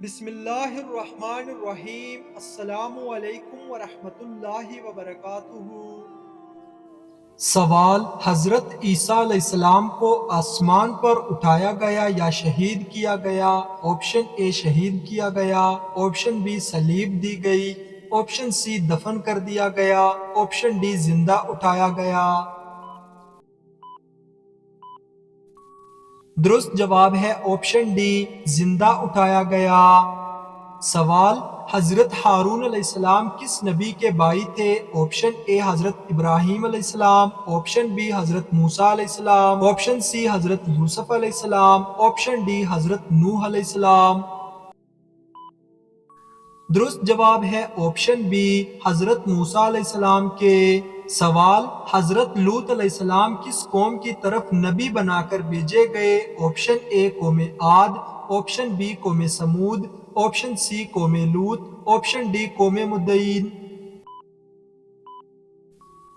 بسم اللہ الرحمن الرحیم۔ السلام علیکم ورحمۃ اللہ وبرکاتہ۔ سوال: حضرت عیسیٰ علیہ السلام کو آسمان پر اٹھایا گیا یا شہید کیا گیا؟ آپشن اے شہید کیا گیا، آپشن بی صلیب دی گئی، آپشن سی دفن کر دیا گیا، آپشن ڈی زندہ اٹھایا گیا۔ درست جواب ہے آپشن ڈی، زندہ اٹھایا گیا۔ سوال: حضرت ہارون علیہ السلام کس نبی کے بھائی تھے؟ آپشن اے حضرت ابراہیم علیہ السلام، آپشن بی حضرت موسیٰ علیہ السلام، آپشن سی حضرت یوسف علیہ السلام، آپشن ڈی حضرت نوح علیہ السلام۔ درست جواب ہے آپشن بی، حضرت موسیٰ علیہ السلام کے۔ سوال: حضرت لوط علیہ السلام کس قوم کی طرف نبی بنا کر بھیجے گئے؟ آپشن اے قوم عاد، آپشن بی قوم سمود، آپشن سی قوم لوط، آپشن ڈی قوم مدین۔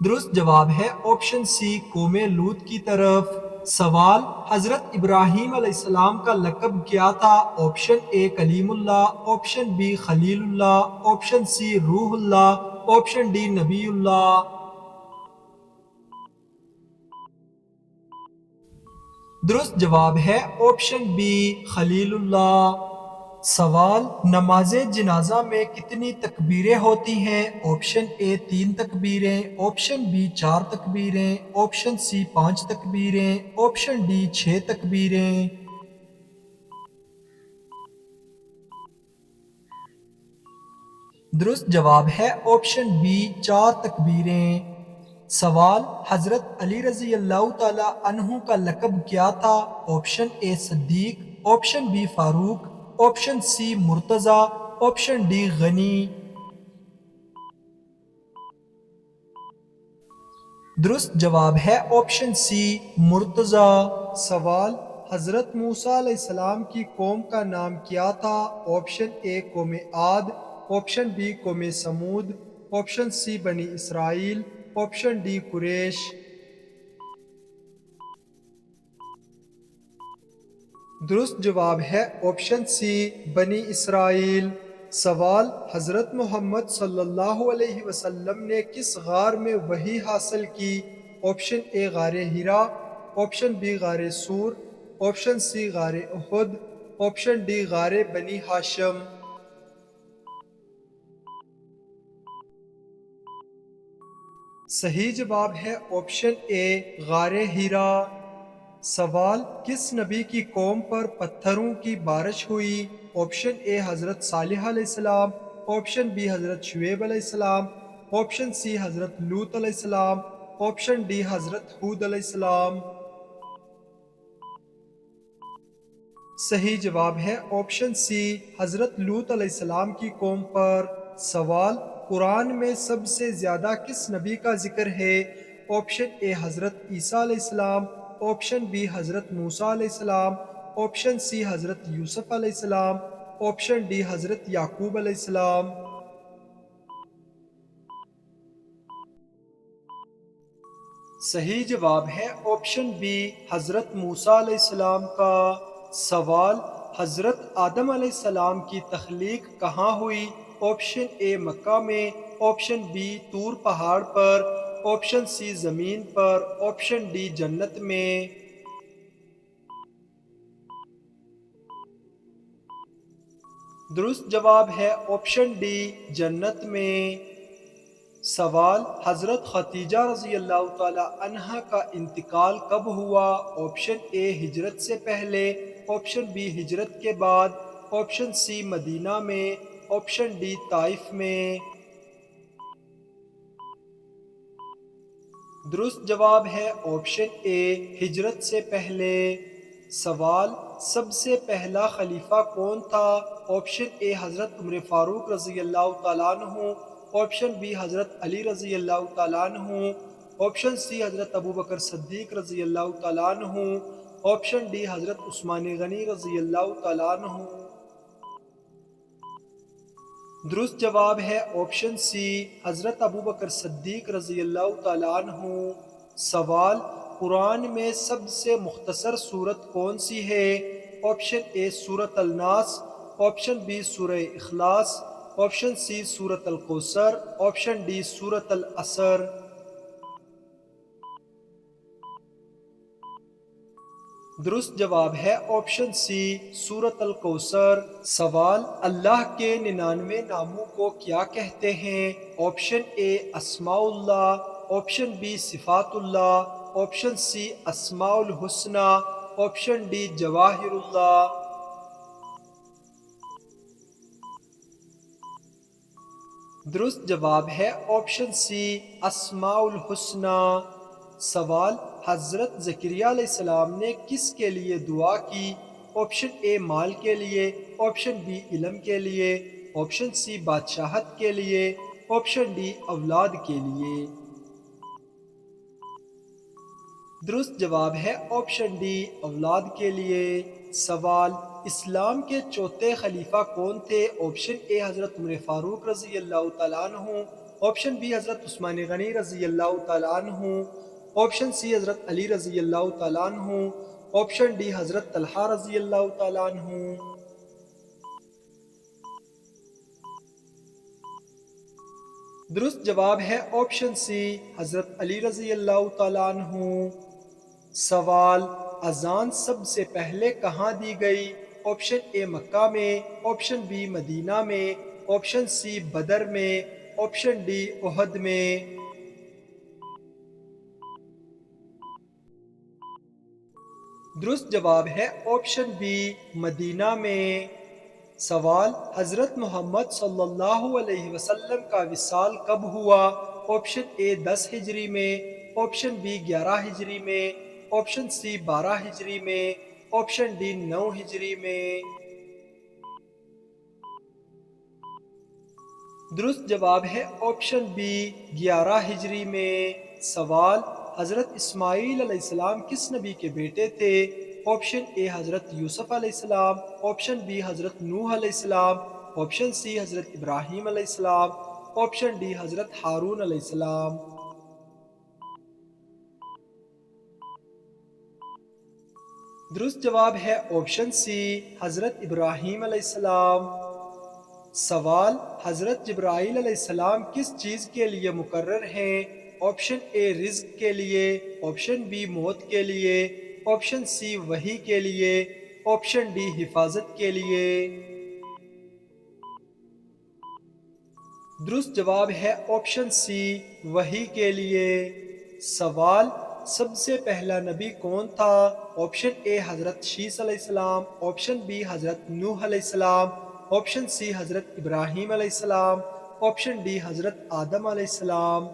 درست جواب ہے آپشن سی، قوم لوط کی طرف۔ سوال: حضرت ابراہیم علیہ السلام کا لقب کیا تھا؟ آپشن اے کلیم اللہ، آپشن بی خلیل اللہ، آپشن سی روح اللہ، آپشن ڈی نبی اللہ۔ درست جواب ہے آپشن بی، خلیل اللہ۔ سوال: نماز جنازہ میں کتنی تکبیریں ہوتی ہیں؟ آپشن اے 3 تکبیریں، آپشن بی 4 تکبیریں، آپشن سی 5 تکبیریں، آپشن ڈی 6 تکبیریں۔ درست جواب ہے آپشن بی، 4 تکبیریں۔ سوال: حضرت علی رضی اللہ تعالی عنہ کا لقب کیا تھا؟ Option A Siddiq, option B Farooq, option C Murtaza, option D Ghani. درست جواب ہے آپشن سی، مرتضیٰ۔ سوال: حضرت موسیٰ علیہ السلام کی قوم کا نام کیا تھا؟ آپشن اے قوم عاد، آپشن بی قوم سمود، آپشن سی بنی اسرائیل، آپشن ڈی قریش۔ درست جواب ہے آپشن سی، بنی اسرائیل۔ سوال: حضرت محمد صلی اللہ علیہ وسلم نے کس غار میں وحی حاصل کی؟ آپشن اے غار حرا، آپشن بی غار سور، آپشن سی غار احد، آپشن ڈی غار بنی ہاشم۔ صحیح جواب ہے آپشن اے، غار حرا۔ سوال: کس نبی کی قوم پر پتھروں کی بارش ہوئی؟ آپشن اے حضرت صالح علیہ السلام، آپشن بی حضرت شعیب علیہ السلام، آپشن سی حضرت لوط علیہ السلام، آپشن ڈی حضرت ہود علیہ السلام۔ صحیح جواب ہے آپشن سی، حضرت لوط علیہ السلام کی قوم پر۔ سوال: قرآن میں سب سے زیادہ کس نبی کا ذکر ہے؟ آپشن اے حضرت عیسیٰ علیہ السلام، آپشن بی حضرت موسیٰ علیہ السلام، آپشن سی حضرت یوسف علیہ السلام، آپشن ڈی حضرت یعقوب علیہ السلام۔ صحیح جواب ہے آپشن بی، حضرت موسیٰ علیہ السلام کا۔ سوال: حضرت آدم علیہ السلام کی تخلیق کہاں ہوئی؟ آپشن اے مکہ میں، آپشن بی طور پہاڑ پر، آپشن سی زمین پر، آپشن ڈی جنت میں۔ درست جواب ہے آپشن ڈی، جنت میں۔ سوال: حضرت خدیجہ رضی اللہ تعالی عنہا کا انتقال کب ہوا؟ آپشن اے ہجرت سے پہلے، آپشن بی ہجرت کے بعد، آپشن سی مدینہ میں، آپشن ڈی طائف میں۔ درست جواب ہے آپشن اے، ہجرت سے پہلے۔ سوال: سب سے پہلا خلیفہ کون تھا؟ آپشن اے حضرت عمر فاروق رضی اللہ تعالیٰ عنہ، آپشن بی حضرت علی رضی اللہ تعالیٰ عنہ، آپشن سی حضرت ابوبکر صدیق رضی اللہ تعالیٰ عنہ، آپشن ڈی حضرت عثمان غنی رضی اللہ تعالیٰ عنہ۔ درست جواب ہے آپشن سی، حضرت ابوبکر صدیق رضی اللہ تعالیٰ عنہ۔ سوال: قرآن میں سب سے مختصر سورت کون سی ہے؟ آپشن اے سورت الناس، آپشن بی سورہ اخلاص، آپشن سی سورۃ الکوثر، آپشن ڈی سورۃ العصر۔ درست جواب ہے آپشن سی سورۃ الکوثر۔ سوال، اللہ کے 99 ناموں کو کیا کہتے ہیں؟ آپشن اے اسماء اللہ، آپشن بی صفات اللہ، آپشن سی اسماء الحسنی، آپشن ڈی جواہر اللہ۔ درست جواب ہے آپشن سی اسماء الحسنی۔ سوال، حضرت زکریا علیہ السلام نے کس کے لیے دعا کی؟ آپشن اے مال کے لیے، آپشن بی علم کے لیے، آپشن سی بادشاہت کے لیے، آپشن ڈی اولاد کے لیے۔ درست جواب ہے آپشن ڈی اولاد کے لیے۔ سوال، اسلام کے چوتھے خلیفہ کون تھے؟ آپشن اے حضرت عمر فاروق رضی اللہ تعالیٰ عنہ، آپشن بی حضرت عثمان غنی رضی اللہ تعالیٰ عنہ، آپشن سی حضرت علی رضی اللہ تعالیٰ عنہ، آپشن ڈی حضرت طلحہ رضی اللہ تعالیٰ عنہ۔ درست جواب ہے آپشن سی حضرت علی رضی اللہ تعالیٰ عنہ۔ سوال، اذان سب سے پہلے کہاں دی گئی؟ آپشن اے مکہ میں، آپشن بی مدینہ میں، آپشن سی بدر میں، آپشن ڈی احد میں۔ درست جواب ہے آپشن بی مدینہ میں۔ سوال، حضرت محمد صلی اللہ علیہ وسلم کا وصال کب ہوا؟ آپشن اے 10 ہجری میں، آپشن بی 11 ہجری میں، آپشن سی 12 ہجری میں، آپشن ڈی 9 ہجری میں۔ درست جواب ہے آپشن بی 11 ہجری میں۔ سوال، حضرت اسماعیل علیہ السلام کس نبی کے بیٹے تھے؟ آپشن اے حضرت یوسف علیہ السلام، آپشن بی حضرت نوح علیہ السلام، آپشن سی حضرت ابراہیم علیہ السلام، آپشن ڈی حضرت ہارون علیہ السلام۔ درست جواب ہے آپشن سی حضرت ابراہیم علیہ السلام۔ سوال، حضرت جبرائیل علیہ السلام کس چیز کے لیے مقرر ہیں؟ آپشن اے رزق کے لیے، آپشن بی موت کے لیے، آپشن سی وحی کے لیے، آپشن ڈی حفاظت کے لیے۔ درست جواب ہے آپشن سی وحی کے لیے۔ سوال، سب سے پہلا نبی کون تھا؟ آپشن اے حضرت شیس علیہ السلام، آپشن بی حضرت نوح علیہ السلام، آپشن سی حضرت ابراہیم علیہ السلام، آپشن ڈی حضرت آدم علیہ السلام۔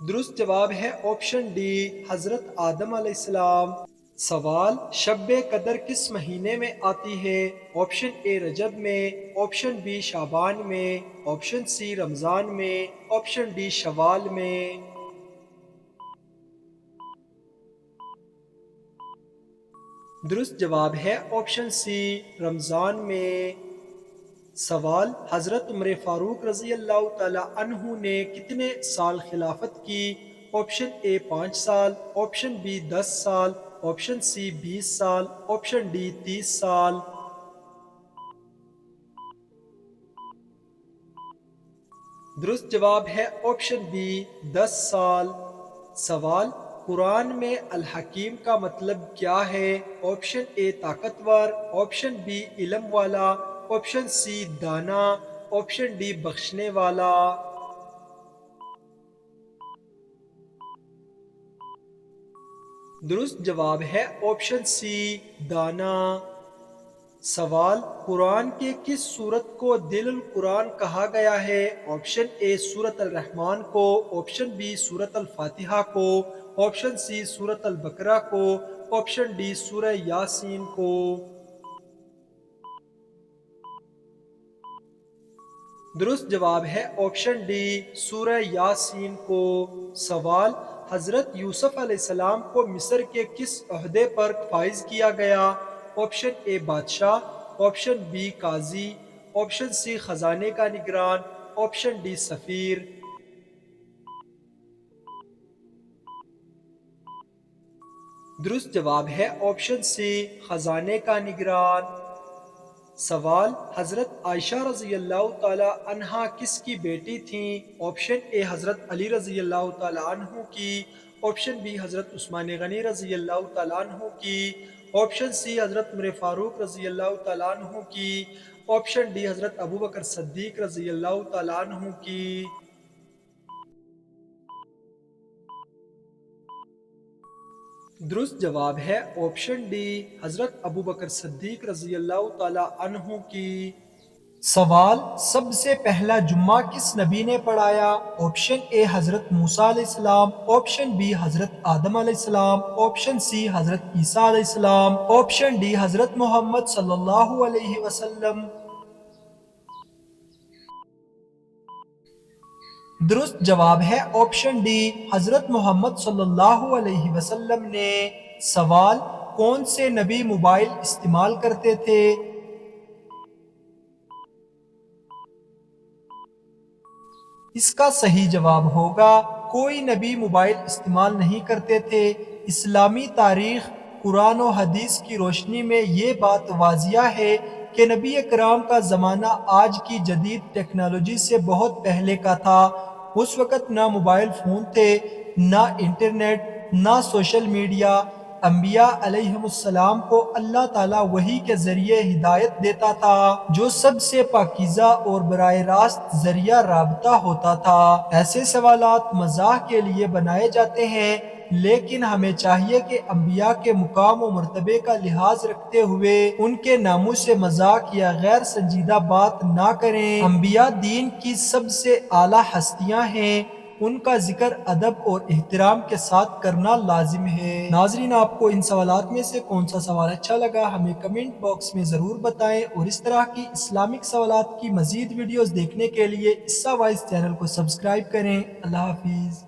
درست جواب ہے آپشن ڈی حضرت آدم علیہ السلام۔ سوال، شب قدر کس مہینے میں آتی ہے؟ آپشن اے رجب میں، آپشن بی شعبان میں، آپشن سی رمضان میں، آپشن ڈی شوال میں۔ درست جواب ہے آپشن سی رمضان میں۔ سوال، حضرت عمر فاروق رضی اللہ تعالی عنہ نے کتنے سال خلافت کی؟ آپشن اے 5 سال، آپشن بی 10 سال، آپشن سی 20 سال، آپشن ڈی 30 سال۔ درست جواب ہے آپشن بی 10 سال۔ سوال، قرآن میں الحکیم کا مطلب کیا ہے؟ آپشن اے طاقتور، آپشن بی علم والا، آپشن سی دانا، آپشن ڈی بخشنے والا۔ درست جواب ہے آپشن سی دانا۔ سوال، قرآن کے کس سورت کو دل القرآن کہا گیا ہے؟ آپشن اے سورۃ الرحمن کو، آپشن بی سورۃ الفاتحہ کو، آپشن سی سورۃ البقرہ کو، آپشن ڈی سورہ یاسین کو۔ درست جواب ہے آپشن ڈی سورہ یاسین کو۔ سوال، حضرت یوسف علیہ السلام کو مصر کے کس عہدے پر فائز کیا گیا؟ آپشن اے بادشاہ، آپشن بی قاضی، آپشن سی خزانے کا نگران، آپشن ڈی سفیر۔ درست جواب ہے آپشن سی خزانے کا نگران۔ سوال حضرت عائشہ رضی اللہ تعالی عنہا کس کی بیٹی تھیں؟ آپشن اے حضرت علی رضی اللہ تعالی عنہ کی، آپشن بی حضرت عثمان غنی رضی اللہ تعالی عنہ کی، آپشن سی حضرت عمر فاروق رضی اللہ تعالی عنہ کی، آپشن ڈی حضرت ابو بکر صدیق رضی اللہ تعالی عنہ کی۔ درست جواب ہے آپشن ڈی حضرت ابو بکر صدیق رضی اللہ تعالی عنہ کی۔ سوال سب سے پہلا جمعہ کس نبی نے پڑھایا؟ آپشن اے حضرت موسیٰ علیہ السلام، آپشن بی حضرت آدم علیہ السلام، آپشن سی حضرت عیسیٰ علیہ السلام، آپشن ڈی حضرت محمد صلی اللہ علیہ وسلم۔ درست جواب ہے آپشن ڈی حضرت محمد صلی اللہ علیہ وسلم نے۔ سوال کون سے نبی موبائل استعمال کرتے تھے؟ اس کا صحیح جواب ہوگا کوئی نبی موبائل استعمال نہیں کرتے تھے۔ اسلامی تاریخ، قرآن و حدیث کی روشنی میں یہ بات واضح ہے کہ نبی اکرام کا زمانہ آج کی جدید ٹیکنالوجی سے بہت پہلے کا تھا۔ اس وقت نہ موبائل فون تھے، نہ انٹرنیٹ، نہ سوشل میڈیا۔ انبیاء علیہم السلام کو اللہ تعالیٰ وحی کے ذریعے ہدایت دیتا تھا جو سب سے پاکیزہ اور براہ راست ذریعہ رابطہ ہوتا تھا۔ ایسے سوالات مزاح کے لیے بنائے جاتے ہیں، لیکن ہمیں چاہیے کہ انبیاء کے مقام و مرتبے کا لحاظ رکھتے ہوئے ان کے ناموں سے مذاق یا غیر سنجیدہ بات نہ کریں۔ انبیاء دین کی سب سے اعلیٰ ہستیاں ہیں، ان کا ذکر ادب اور احترام کے ساتھ کرنا لازم ہے۔ ناظرین، آپ کو ان سوالات میں سے کون سا سوال اچھا لگا ہمیں کمنٹ باکس میں ضرور بتائیں، اور اس طرح کی اسلامک سوالات کی مزید ویڈیوز دیکھنے کے لیے قصہ وائس چینل کو سبسکرائب کریں۔ اللہ حافظ۔